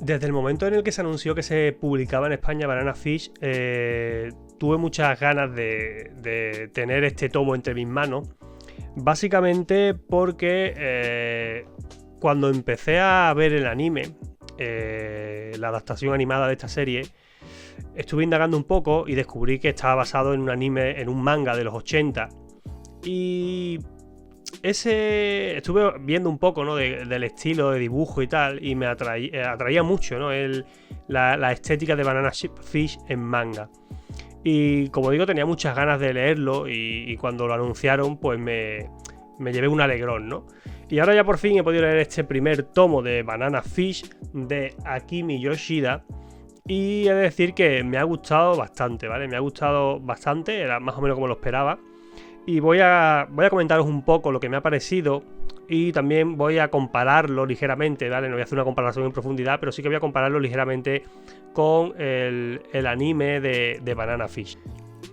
Desde el momento en el que se anunció que se publicaba en España Banana Fish, tuve muchas ganas de tener este tomo entre mis manos. Básicamente porque cuando empecé a ver el anime, la adaptación animada de esta serie, estuve indagando un poco y descubrí que estaba basado en un anime, en un manga de los 80. Y estuve viendo un poco, ¿no? del estilo de dibujo y tal, y me atraía mucho, ¿no? la estética de Banana Fish en manga. Y como digo, tenía muchas ganas de leerlo y cuando lo anunciaron, pues me llevé un alegrón, ¿no? Y ahora ya por fin he podido leer este primer tomo de Banana Fish de Akimi Yoshida. Y he de decir que me ha gustado bastante, ¿vale? Me ha gustado bastante, era más o menos como lo esperaba. Y voy a comentaros un poco lo que me ha parecido y también voy a compararlo ligeramente, ¿vale? No voy a hacer una comparación en profundidad, pero sí que voy a compararlo ligeramente con el anime de Banana Fish.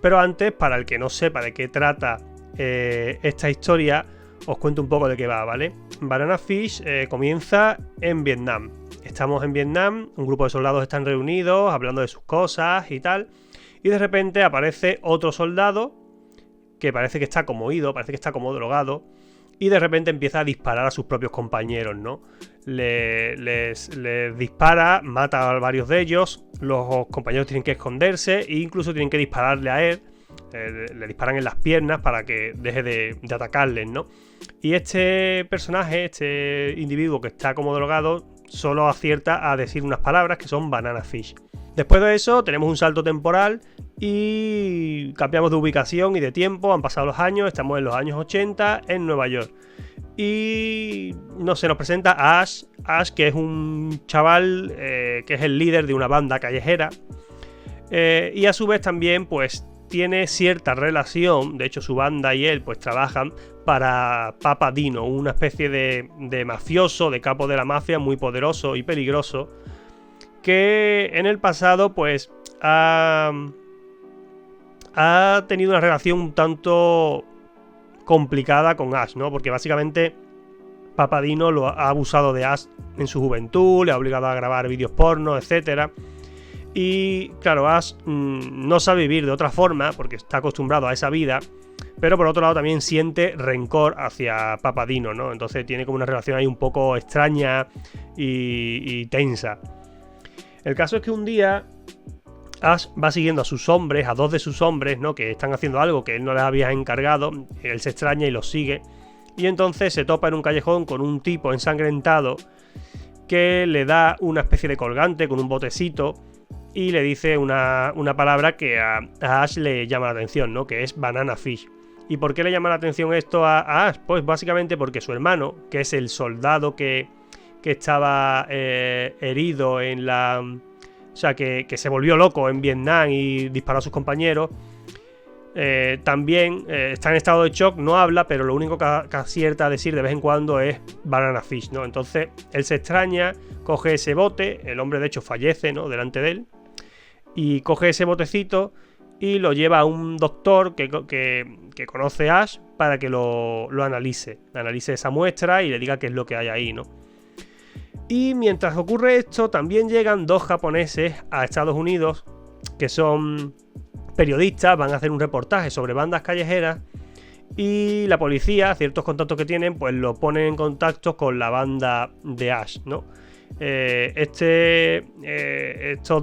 Pero antes, para el que no sepa de qué trata esta historia, os cuento un poco de qué va, ¿vale? Banana Fish comienza en Vietnam. Estamos en Vietnam, un grupo de soldados están reunidos, hablando de sus cosas y tal, y de repente aparece otro soldado que parece que está como ido, parece que está como drogado, y de repente empieza a disparar a sus propios compañeros, ¿no? Les dispara, mata a varios de ellos, los compañeros tienen que esconderse e incluso tienen que dispararle a él, le disparan en las piernas para que deje de atacarles, ¿no? Y este personaje, este individuo que está como drogado, solo acierta a decir unas palabras que son Banana Fish. Después de eso tenemos un salto temporal y cambiamos de ubicación y de tiempo, han pasado los años, estamos en los años 80 en Nueva York. Y no sé, nos presenta a Ash, que es un chaval que es el líder de una banda callejera. Y a su vez también pues tiene cierta relación, de hecho su banda y él pues trabajan para Papa Dino, una especie de mafioso, de capo de la mafia muy poderoso y peligroso, que en el pasado pues ha tenido una relación un tanto complicada con Ash, ¿no? Porque básicamente Papa Dino lo ha abusado de Ash en su juventud, le ha obligado a grabar vídeos porno, etcétera. Y claro, Ash no sabe vivir de otra forma porque está acostumbrado a esa vida, pero por otro lado también siente rencor hacia Papa Dino, ¿no? Entonces tiene como una relación ahí un poco extraña y tensa. El caso es que un día Ash va siguiendo a sus hombres, a dos de sus hombres, ¿no? Que están haciendo algo que él no les había encargado. Él se extraña y los sigue. Y entonces se topa en un callejón con un tipo ensangrentado que le da una especie de colgante con un botecito y le dice una palabra que a Ash le llama la atención, ¿no? Que es Banana Fish. ¿Y por qué le llama la atención esto a Ash? Pues básicamente porque su hermano, que es el soldado que estaba herido en la... O sea, que se volvió loco en Vietnam y disparó a sus compañeros. También está en estado de shock, no habla, pero lo único que acierta a decir de vez en cuando es Banana Fish, ¿no? Entonces él se extraña, coge ese bote, el hombre de hecho fallece, ¿no? Delante de él, y coge ese botecito y lo lleva a un doctor que conoce a Ash para que lo analice esa muestra y le diga qué es lo que hay ahí, ¿no? Y mientras ocurre esto, también llegan dos japoneses a Estados Unidos que son periodistas, van a hacer un reportaje sobre bandas callejeras y la policía, ciertos contactos que tienen, pues lo ponen en contacto con la banda de Ash, ¿no? Estos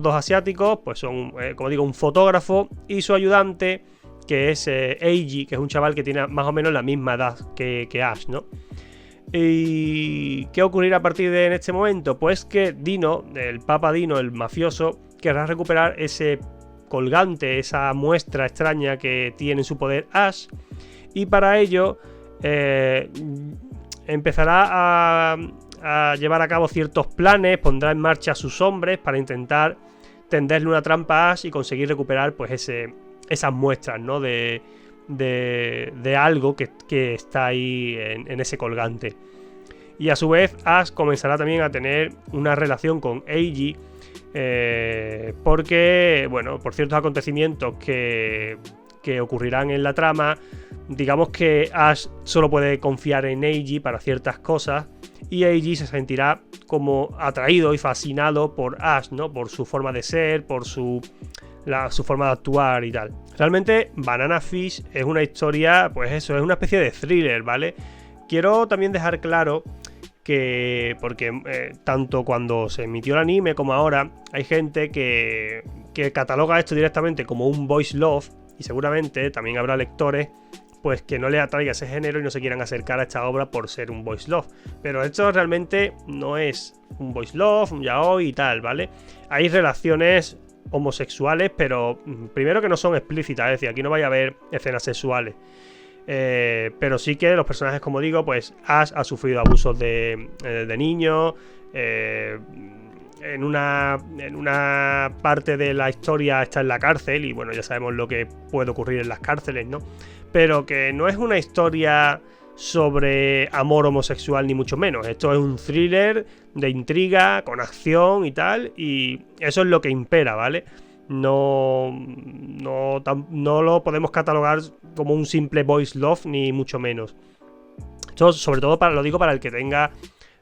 dos asiáticos pues son, como digo, un fotógrafo y su ayudante, que es Eiji, que es un chaval que tiene más o menos la misma edad que Ash, ¿no? ¿Y qué ocurrirá a partir de en este momento? Pues que Dino, el Papa Dino, el mafioso, querrá recuperar ese colgante, esa muestra extraña que tiene en su poder Ash, y para ello empezará a llevar a cabo ciertos planes, pondrá en marcha a sus hombres para intentar tenderle una trampa a Ash y conseguir recuperar pues esas muestras, ¿no? de algo que está ahí en ese colgante. Y a su vez Ash comenzará también a tener una relación con Eiji, porque, bueno, por ciertos acontecimientos que ocurrirán en la trama, digamos que Ash solo puede confiar en Eiji para ciertas cosas y Eiji se sentirá como atraído y fascinado por Ash, ¿no? Por su forma de ser, por su forma de actuar y tal. Realmente Banana Fish es una historia, pues eso, es una especie de thriller, ¿vale? Quiero también dejar claro que, porque tanto cuando se emitió el anime como ahora, hay gente que cataloga esto directamente como un boys love, y seguramente también habrá lectores pues que no les atraiga ese género y no se quieran acercar a esta obra por ser un boys love. Pero esto realmente no es un boys love, un yaoi y tal, ¿vale? Hay relaciones homosexuales, pero primero que no son explícitas, es decir, aquí no vaya a haber escenas sexuales. Pero sí que los personajes, como digo, pues Ash ha sufrido abusos de niño. En una parte de la historia está en la cárcel y bueno, ya sabemos lo que puede ocurrir en las cárceles, ¿no? Pero que no es una historia sobre amor homosexual ni mucho menos. Esto es un thriller de intriga, con acción y tal, y eso es lo que impera, ¿vale? No lo podemos catalogar como un simple boys love ni mucho menos. Esto sobre todo lo digo para el que tenga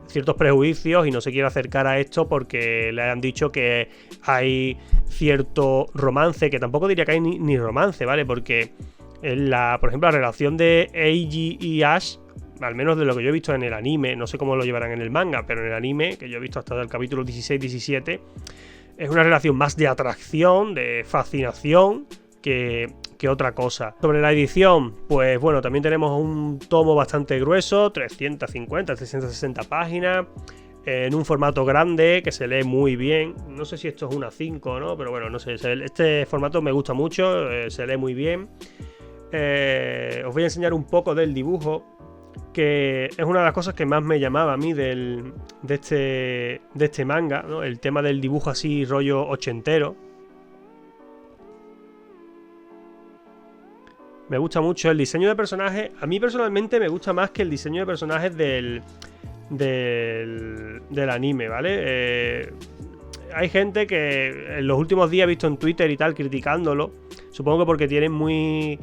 ciertos prejuicios y no se quiera acercar a esto porque le han dicho que hay cierto romance, que tampoco diría que hay ni romance, ¿vale? Porque por ejemplo, la relación de Eiji y Ash, al menos de lo que yo he visto en el anime, no sé cómo lo llevarán en el manga, pero en el anime, que yo he visto hasta el capítulo 16-17, es una relación más de atracción, de fascinación, que otra cosa. Sobre la edición, pues bueno, también tenemos un tomo bastante grueso, 350-360 páginas, en un formato grande que se lee muy bien. No sé si esto es una 5, ¿no? Pero bueno, no sé, este formato me gusta mucho, se lee muy bien. Os voy a enseñar un poco del dibujo, que es una de las cosas que más me llamaba a mí de este manga, ¿no? El tema del dibujo así rollo ochentero. Me gusta mucho el diseño de personajes. A mí personalmente me gusta más que el diseño de personajes del anime, ¿vale? Hay gente que en los últimos días he visto en Twitter y tal criticándolo. Supongo que porque tienen muy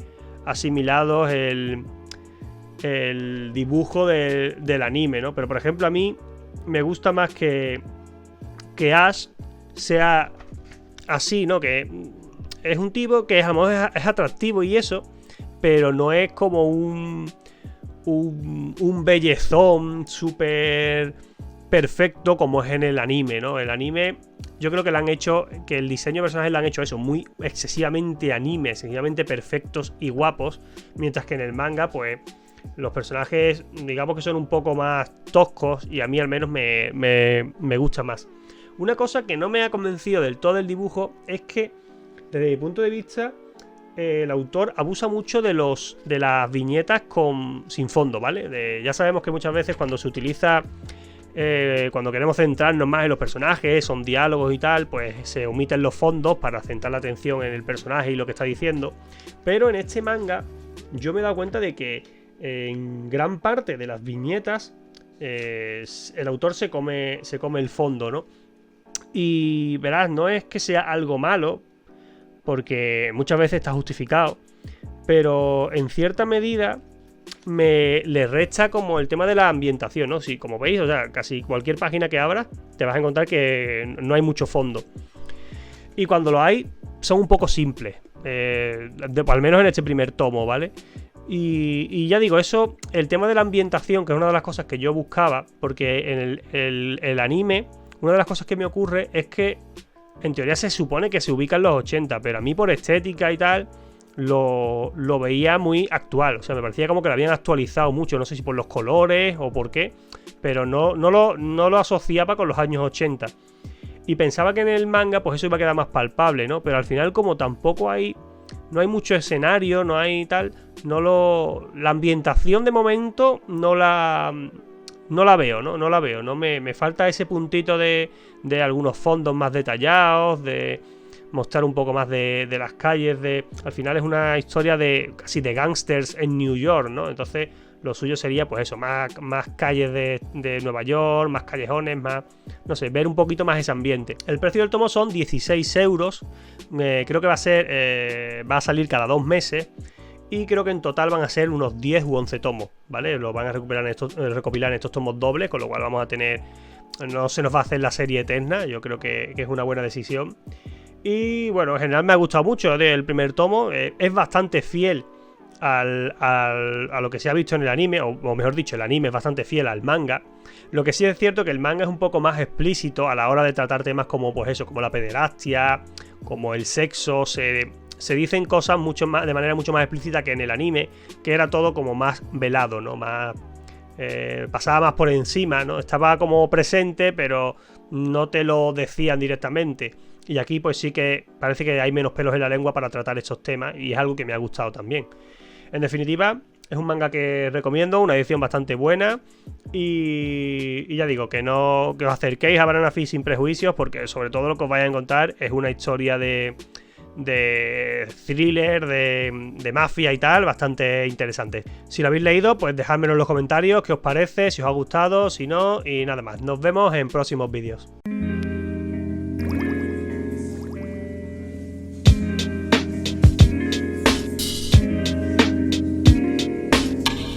asimilados el dibujo del anime, ¿no? Pero por ejemplo a mí me gusta más que Ash sea así, ¿no? Que es un tipo que a lo mejor es atractivo y eso, pero no es como un bellezón súper perfecto como es en el anime, ¿no? El anime, yo creo que que el diseño de personajes lo han hecho eso, muy excesivamente anime, excesivamente perfectos y guapos, mientras que en el manga, pues, los personajes, digamos que son un poco más toscos y a mí al menos me gusta más. Una cosa que no me ha convencido del todo del dibujo es que, desde mi punto de vista, el autor abusa mucho de las viñetas sin fondo, ¿vale? Ya sabemos que muchas veces cuando se utiliza, cuando queremos centrarnos más en los personajes, son diálogos y tal, pues se omiten los fondos para centrar la atención en el personaje y lo que está diciendo. Pero en este manga yo me he dado cuenta de que en gran parte de las viñetas el autor se come el fondo, ¿no? Y verás, no es que sea algo malo, porque muchas veces está justificado, pero en cierta medida le resta como el tema de la ambientación, ¿no? Si, como veis, o sea, casi cualquier página que abras te vas a encontrar que no hay mucho fondo. Y cuando lo hay, son un poco simples, al menos en este primer tomo, ¿vale? Y ya digo, eso, el tema de la ambientación, que es una de las cosas que yo buscaba, porque en el anime, una de las cosas que me ocurre es que en teoría se supone que se ubica en los 80, pero a mí por estética y tal lo veía muy actual. O sea, me parecía como que lo habían actualizado mucho, no sé si por los colores o por qué, pero no lo asociaba con los años 80. Y pensaba que en el manga pues eso iba a quedar más palpable, ¿no? Pero al final, como tampoco no hay mucho escenario, no hay tal, la ambientación de momento no la veo, ¿no? No la veo, ¿no? Me falta ese puntito de algunos fondos más detallados, de mostrar un poco más de las calles, al final es una historia casi de gángsters en New York, ¿no? Entonces lo suyo sería pues eso, más calles de Nueva York, más callejones, más, no sé, ver un poquito más ese ambiente. El precio del tomo son 16 euros, creo que va a salir cada 2 meses. y creo que en total van a ser unos 10 u 11 tomos, ¿vale? Los van a recopilar en estos tomos dobles, con lo cual vamos a tener... No se nos va a hacer la serie eterna, yo creo que es una buena decisión. Y bueno, en general me ha gustado mucho el primer tomo, es bastante fiel a lo que se ha visto en el anime, o mejor dicho, el anime es bastante fiel al manga. Lo que sí es cierto que el manga es un poco más explícito a la hora de tratar temas como, pues eso, como la pederastia, como el sexo. Se dicen cosas de manera mucho más explícita que en el anime, que era todo como más velado, ¿no? Más... pasaba más por encima, ¿no? Estaba como presente, pero no te lo decían directamente. Y aquí pues sí que parece que hay menos pelos en la lengua para tratar estos temas, y es algo que me ha gustado también. En definitiva, es un manga que recomiendo, una edición bastante buena, y ya digo, que os acerquéis a Banana Fish sin prejuicios, porque sobre todo lo que os vais a encontrar es una historia de thriller, de mafia y tal, bastante interesante. Si lo habéis leído, pues dejádmelo en los comentarios qué os parece, si os ha gustado, si no, y nada más. Nos vemos en próximos vídeos.